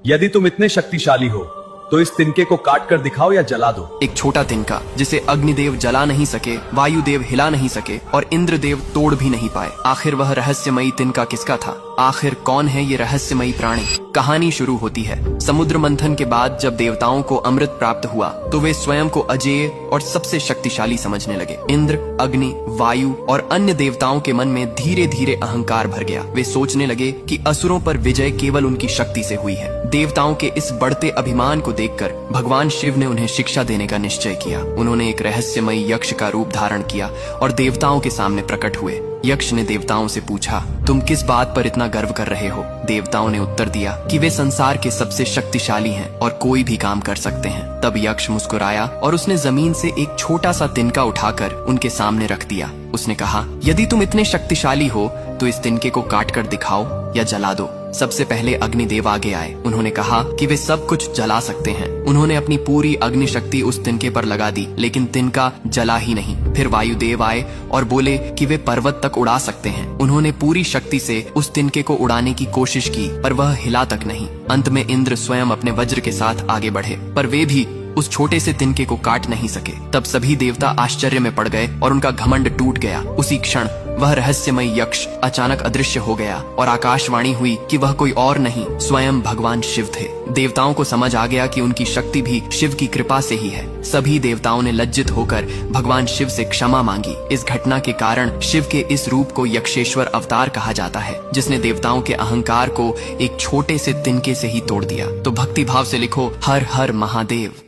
यदि तुम इतने शक्तिशाली हो तो इस तिनके को काट कर दिखाओ या जला दो। एक छोटा तिनका जिसे अग्निदेव जला नहीं सके, वायुदेव हिला नहीं सके और इंद्रदेव तोड़ भी नहीं पाए। आखिर वह रहस्यमयी तिनका किसका था? आखिर कौन है ये रहस्यमयी प्राणी? कहानी शुरू होती है समुद्र मंथन के बाद। जब देवताओं को अमृत प्राप्त हुआ तो वे स्वयं को अजेय और सबसे शक्तिशाली समझने लगे। इंद्र, अग्नि, वायु और अन्य देवताओं के मन में धीरे धीरे अहंकार भर गया। वे सोचने लगे कि असुरों पर विजय केवल उनकी शक्ति से हुई है। देवताओं के इस बढ़ते अभिमान को देखकर भगवान शिव ने उन्हें शिक्षा देने का निश्चय किया। उन्होंने एक रहस्यमयी यक्ष का रूप धारण किया और देवताओं के सामने प्रकट हुए। यक्ष ने देवताओं से पूछा, तुम किस बात पर इतना गर्व कर रहे हो? देवताओं ने उत्तर दिया कि वे संसार के सबसे शक्तिशाली हैं और कोई भी काम कर सकते हैं। तब यक्ष मुस्कुराया और उसने जमीन से एक छोटा सा तिनका उठाकर उनके सामने रख दिया। उसने कहा, यदि तुम इतने शक्तिशाली हो तो इस तिनके को काट कर दिखाओ या जला दो। सबसे पहले अग्निदेव आगे आए। उन्होंने कहा कि वे सब कुछ जला सकते हैं। उन्होंने अपनी पूरी अग्नि शक्ति उस तिनके पर लगा दी, लेकिन तिनका जला ही नहीं। फिर वायुदेव आए और बोले कि वे पर्वत तक उड़ा सकते हैं। उन्होंने पूरी शक्ति से उस तिनके को उड़ाने की कोशिश की, पर वह हिला तक नहीं। अंत में इंद्र स्वयं अपने वज्र के साथ आगे बढ़े, पर वे भी उस छोटे से तिनके को काट नहीं सके। तब सभी देवता आश्चर्य में पड़ गए और उनका घमंड टूट गया। उसी क्षण वह रहस्यमय यक्ष अचानक अदृश्य हो गया और आकाशवाणी हुई कि वह कोई और नहीं, स्वयं भगवान शिव थे। देवताओं को समझ आ गया कि उनकी शक्ति भी शिव की कृपा से ही है। सभी देवताओं ने लज्जित होकर भगवान शिव से क्षमा मांगी। इस घटना के कारण शिव के इस रूप को यक्षेश्वर अवतार कहा जाता है, जिसने देवताओं के अहंकार को एक छोटे से तिनके से ही तोड़ दिया। तो भक्ति भाव से लिखो, हर हर महादेव।